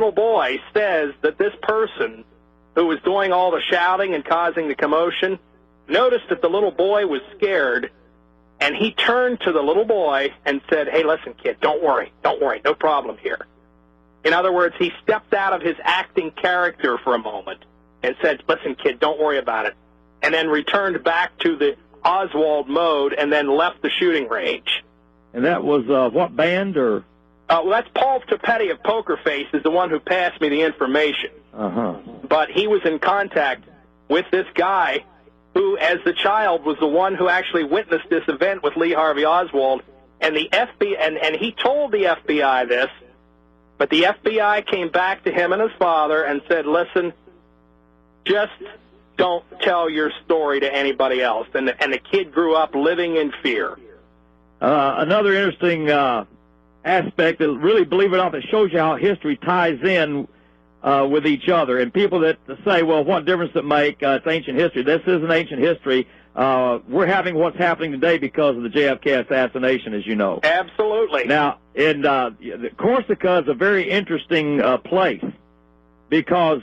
little boy says that this person who was doing all the shouting and causing the commotion noticed that the little boy was scared, and he turned to the little boy and said, "Hey, listen, kid, don't worry, no problem here." In other words, he stepped out of his acting character for a moment and said, "Listen, kid, don't worry about it," and then returned back to the Oswald mode and then left the shooting range. And that was what band? Or well, that's Paul Topetti of Poker Face is the one who passed me the information. But he was in contact with this guy who, as the child, was the one who actually witnessed this event with Lee Harvey Oswald. And the FBI, and he told the FBI this, but the FBI came back to him and his father and said, "Listen, just don't tell your story to anybody else." And the kid grew up living in fear. Another interesting aspect that really, believe it or not, that shows you how history ties in with each other. And people that say, well, what difference does it make? It's ancient history. This isn't ancient history. We're having what's happening today because of the JFK assassination, as you know. Absolutely. Now, in Corsica is a very interesting place because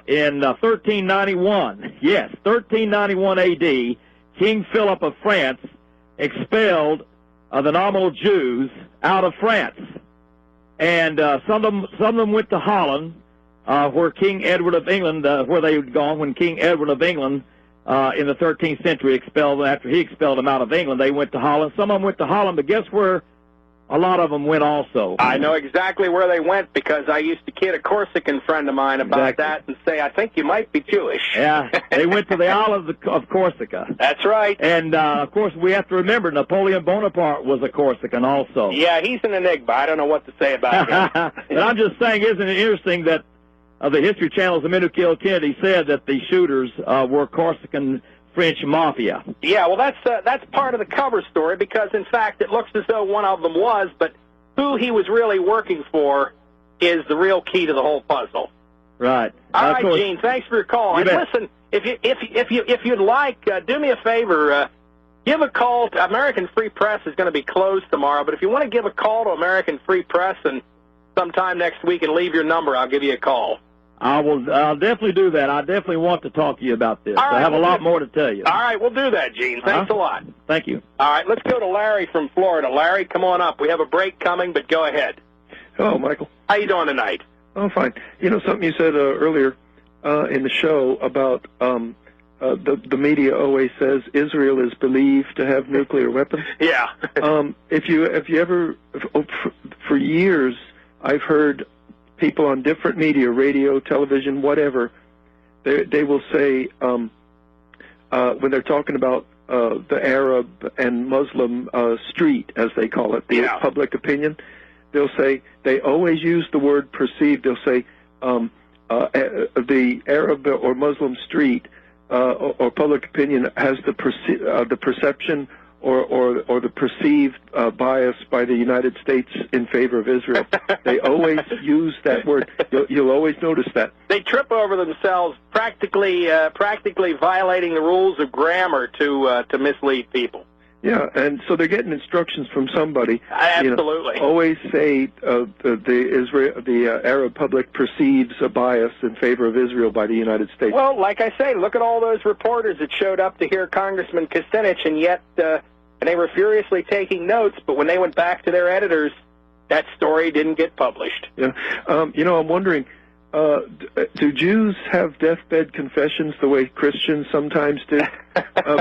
in 1391, yes, 1391 A.D., King Philip of France expelled the nominal Jews out of France. And some of them went to Holland, where King Edward of England, where they had gone when King Edward of England in the 13th century expelled them. After he expelled them out of England, they went to Holland. Some of them went to Holland, but guess where a lot of them went also? I know exactly where they went because I used to kid a Corsican friend of mine about that and say, "I think you might be Jewish." Yeah, they went to the island of Corsica. That's right. And, of course, we have to remember Napoleon Bonaparte was a Corsican also. Yeah, he's an enigma. I don't know what to say about him. But I'm just saying, isn't it interesting that the History Channel's The Men Who Killed Kennedy said that the shooters were Corsican French mafia. Yeah, well, that's part of the cover story because, in fact, it looks as though one of them was, but who he was really working for is the real key to the whole puzzle. Right. All right, Gene, thanks for your call. And listen, if you'd like, do me a favor, give a call to American Free Press is going to be closed tomorrow, but if you want to give a call to American Free Press and sometime next week and leave your number, I'll give you a call. I'll definitely do that. I definitely want to talk to you about this. I have a lot more to tell you. All right, we'll do that, Gene. Thanks a lot. Thank you. All right, let's go to Larry from Florida. Larry, come on up. We have a break coming, but go ahead. Hello, Michael. How you doing tonight? Oh, fine. You know, something you said earlier in the show about the media always says Israel is believed to have nuclear weapons. Yeah. If you ever, for years, I've heard people on different media, radio, television, whatever, they will say when they're talking about the Arab and Muslim street, as they call it, the public opinion, they'll say, they always use the word perceived. They'll say the Arab or Muslim street or public opinion has the perception or the perceived bias by the United States in favor of Israel. They always use that word. You'll always notice that. They trip over themselves, practically violating the rules of grammar to mislead people. Yeah, and so they're getting instructions from somebody. Absolutely. You know, always say the Arab public perceives a bias in favor of Israel by the United States. Well, like I say, look at all those reporters that showed up to hear Congressman Kucinich, and yet they were furiously taking notes, but when they went back to their editors, that story didn't get published. Yeah. You know, I'm wondering, do Jews have deathbed confessions the way Christians sometimes do?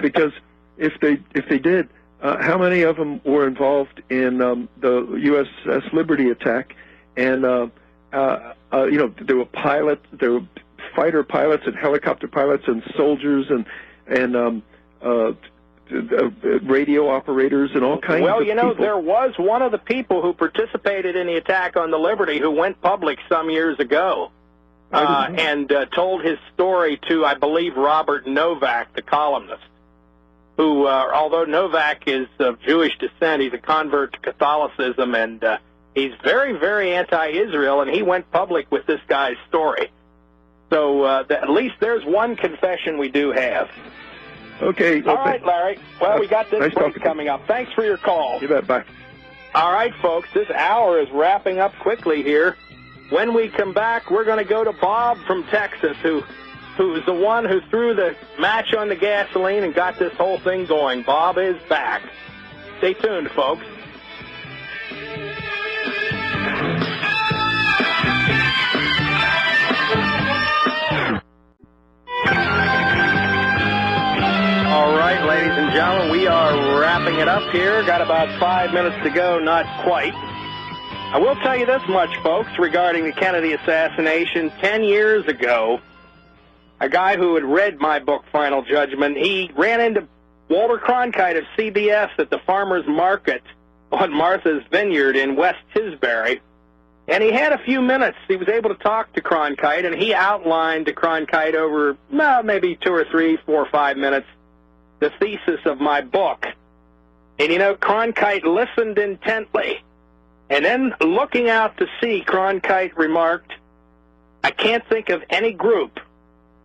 Because if they did, how many of them were involved in the USS Liberty attack? And you know, there were pilots, there were fighter pilots and helicopter pilots and soldiers and radio operators and all kinds of people. Well, you know, there was one of the people who participated in the attack on the Liberty who went public some years ago and told his story to, I believe, Robert Novak, the columnist, who, although Novak is of Jewish descent, he's a convert to Catholicism, and he's very, very anti-Israel, and he went public with this guy's story. So at least there's one confession we do have. Okay. All right, Larry. Well, we got this break coming up. Thanks for your call. You bet. Bye. All right, folks, this hour is wrapping up quickly here. When we come back, we're going to go to Bob from Texas, who's the one who threw the match on the gasoline and got this whole thing going. Bob is back. Stay tuned, folks. All right, ladies and gentlemen, we are wrapping it up here. Got about 5 minutes to go, not quite. I will tell you this much, folks, regarding the Kennedy assassination. 10 years ago, a guy who had read my book, Final Judgment, he ran into Walter Cronkite of CBS at the farmer's market on Martha's Vineyard in West Tisbury, and he had a few minutes. He was able to talk to Cronkite, and he outlined to Cronkite over maybe 2 or 3, 4 or 5 minutes the thesis of my book. And, you know, Cronkite listened intently. And then, looking out to sea, Cronkite remarked, I can't think of any group,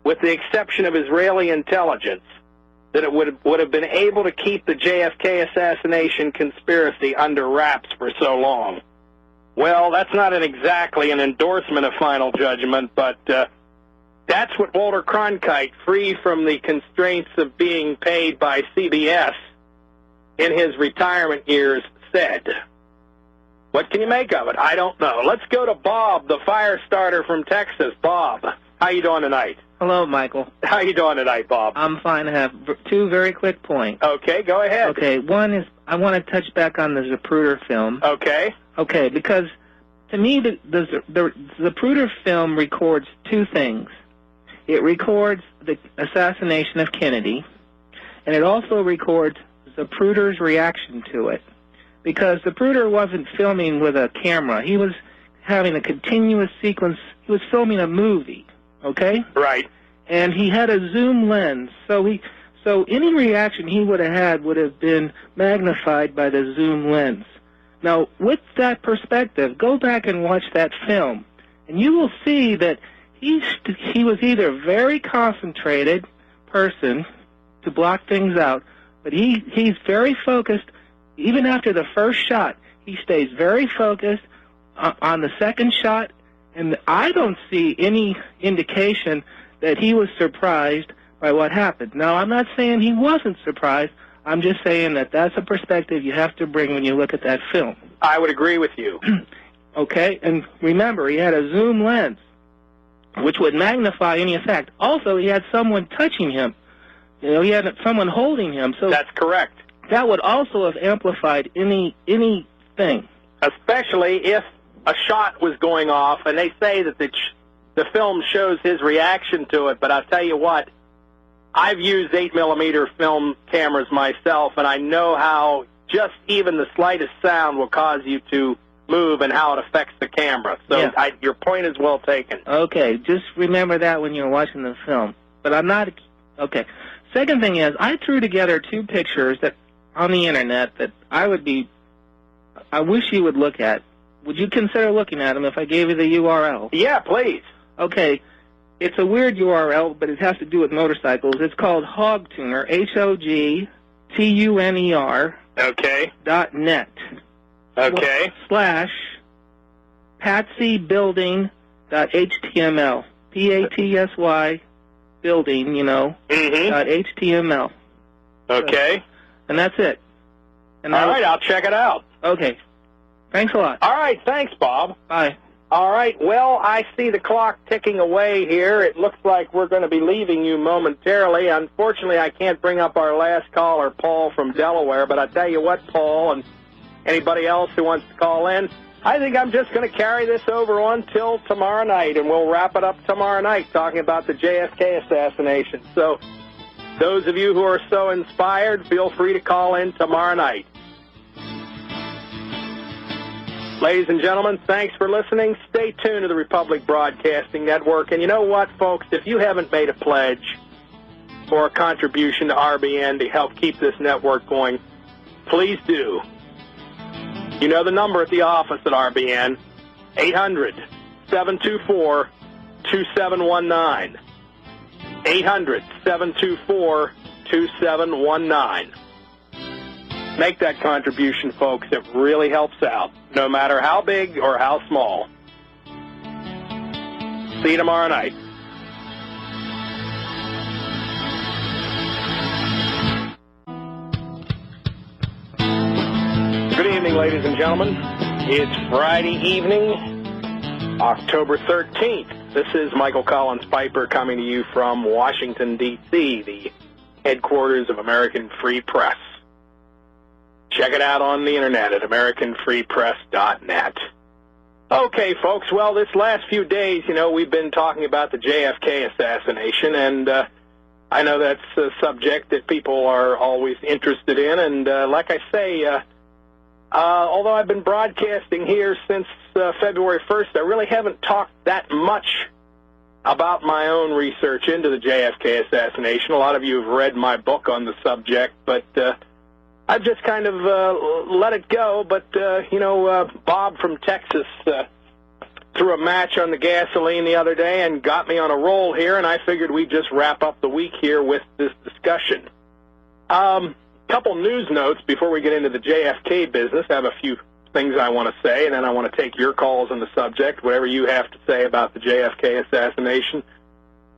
with the exception of Israeli intelligence, that it would have been able to keep the JFK assassination conspiracy under wraps for so long. Well, that's not exactly an endorsement of Final Judgment, but that's what Walter Cronkite, free from the constraints of being paid by CBS in his retirement years, said. What can you make of it? I don't know. Let's go to Bob, the fire starter from Texas. Bob, how you doing tonight? Hello, Michael. How you doing tonight, Bob? I'm fine. I have 2 very quick points. Okay, go ahead. Okay, one is I want to touch back on the Zapruder film. Okay. Okay, because to me the Zapruder film records 2 things. It records the assassination of Kennedy, and it also records Zapruder's reaction to it. Because Zapruder wasn't filming with a camera. He was having a continuous sequence. He was filming a movie, okay? Right. And he had a zoom lens. So any reaction he would have had would have been magnified by the zoom lens. Now, with that perspective, go back and watch that film, and you will see that he was either a very concentrated person to block things out, but he's very focused. Even after the first shot, he stays very focused on the second shot, and I don't see any indication that he was surprised by what happened. Now, I'm not saying he wasn't surprised. I'm just saying that that's a perspective you have to bring when you look at that film. I would agree with you. Okay, and remember, he had a zoom lens, which would magnify any effect. Also, he had someone touching him. You know, he had someone holding him. So that's correct. That would also have amplified anything. Especially if a shot was going off, and they say that the film shows his reaction to it, but I'll tell you what, I've used 8mm film cameras myself, and I know how just even the slightest sound will cause you to move and how it affects the camera. So yeah. Your point is well taken. Okay, just remember that when you're watching the film. But I'm not... Okay. Second thing is, I threw together 2 pictures that on the internet that I wish you would look at. Would you consider looking at them if I gave you the URL? Yeah, please. Okay. It's a weird URL, but it has to do with motorcycles. It's called Hogtuner, HOGTUNER. Okay. .net. Okay. / patsybuilding.html. PATSY building, you know, .html. Okay. And that's it. And all right, I'll check it out. Okay. Thanks a lot. All right, thanks, Bob. Bye. All right, well, I see the clock ticking away here. It looks like we're going to be leaving you momentarily. Unfortunately, I can't bring up our last caller, Paul from Delaware, but I tell you what, Paul, and anybody else who wants to call in, I think I'm just going to carry this over until tomorrow night, and we'll wrap it up tomorrow night talking about the JFK assassination. So those of you who are so inspired, feel free to call in tomorrow night. Ladies and gentlemen, thanks for listening. Stay tuned to the Republic Broadcasting Network. And you know what, folks? If you haven't made a pledge or a contribution to RBN to help keep this network going, please do. You know the number at the office at RBN, 800-724-2719. 800-724-2719. Make that contribution, folks. It really helps out, no matter how big or how small. See you tomorrow night. Good evening, ladies and gentlemen. It's Friday evening, October 13th. This is Michael Collins Piper coming to you from Washington, D.C., the headquarters of American Free Press. Check it out on the internet at AmericanFreePress.net. Okay, folks, well, this last few days, we've been talking about the JFK assassination, and I know that's a subject that people are always interested in, and like I say, although I've been broadcasting here since February 1st, I really haven't talked that much about my own research into the JFK assassination. A lot of you have read my book on the subject, but I've just kind of let it go. But, Bob from Texas threw a match on the gasoline the other day and got me on a roll here, and I figured we'd just wrap up the week here with this discussion. Couple news notes before we get into the JFK business. I have a few things I want to say, and then I want to take your calls on the subject, whatever you have to say about the JFK assassination.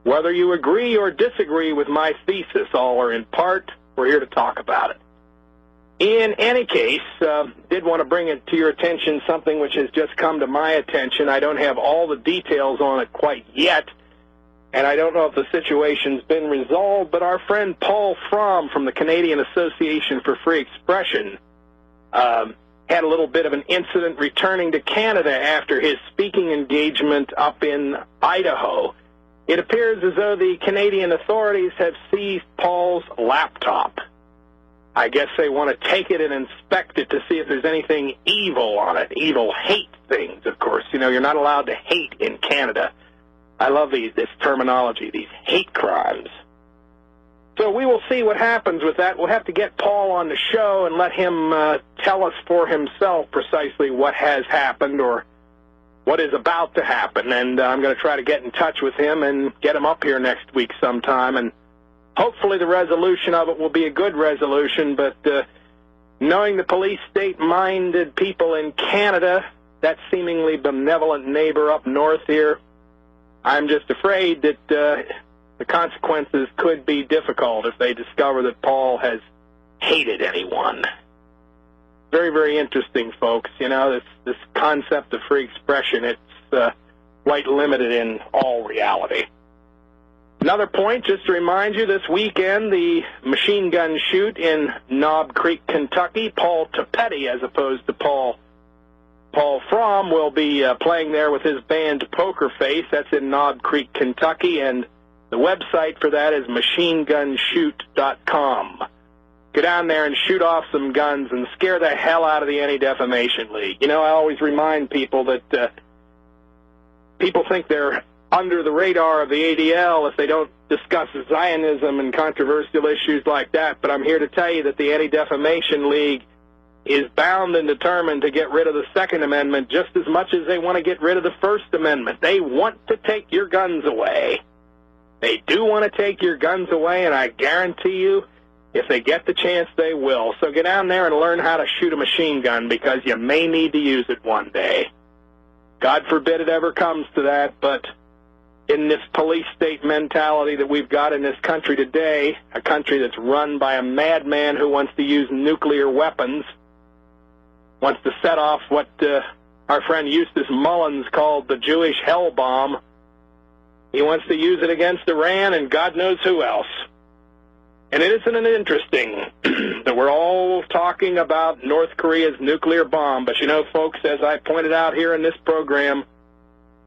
Whether you agree or disagree with my thesis, all or in part, we're here to talk about it. In any case, did want to bring it to your attention, something which has just come to my attention. I don't have all the details on it quite yet, and I don't know if the situation's been resolved, but our friend Paul Fromm from the Canadian Association for Free Expression had a little bit of an incident returning to Canada after his speaking engagement up in Idaho. It appears as though the Canadian authorities have seized Paul's laptop. I guess they want to take it and inspect it to see if there's anything evil on it, evil hate things, of course. You're not allowed to hate in Canada. I love this terminology, these hate crimes. So we will see what happens with that. We'll have to get Paul on the show and let him tell us for himself precisely what has happened or what is about to happen. And I'm going to try to get in touch with him and get him up here next week sometime. And hopefully the resolution of it will be a good resolution. But knowing the police state-minded people in Canada, that seemingly benevolent neighbor up north here, I'm just afraid that the consequences could be difficult if they discover that Paul has hated anyone. Very, very interesting, folks. This concept of free expression, it's quite limited in all reality. Another point, just to remind you, this weekend, the machine gun shoot in Knob Creek, Kentucky, Paul Tapetti, as opposed to Paul Fromm, will be playing there with his band Poker Face. That's in Knob Creek, Kentucky, and the website for that is machinegunshoot.com. Go down there and shoot off some guns and scare the hell out of the Anti-Defamation League. I always remind people that people think they're under the radar of the ADL if they don't discuss Zionism and controversial issues like that, but I'm here to tell you that the Anti-Defamation League is bound and determined to get rid of the Second Amendment just as much as they want to get rid of the First Amendment. They want to take your guns away. They do want to take your guns away, and I guarantee you, if they get the chance, they will. So get down there and learn how to shoot a machine gun, because you may need to use it one day. God forbid it ever comes to that, but in this police state mentality that we've got in this country today, a country that's run by a madman who wants to use nuclear weapons, wants to set off what our friend Eustace Mullins called the Jewish hell bomb. He wants to use it against Iran and God knows who else. And isn't it interesting that we're all talking about North Korea's nuclear bomb? But folks, as I pointed out here in this program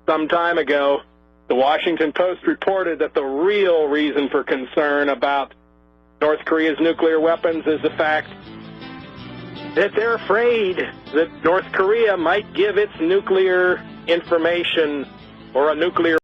some time ago, the Washington Post reported that the real reason for concern about North Korea's nuclear weapons is the fact that they're afraid that North Korea might give its nuclear information or a nuclear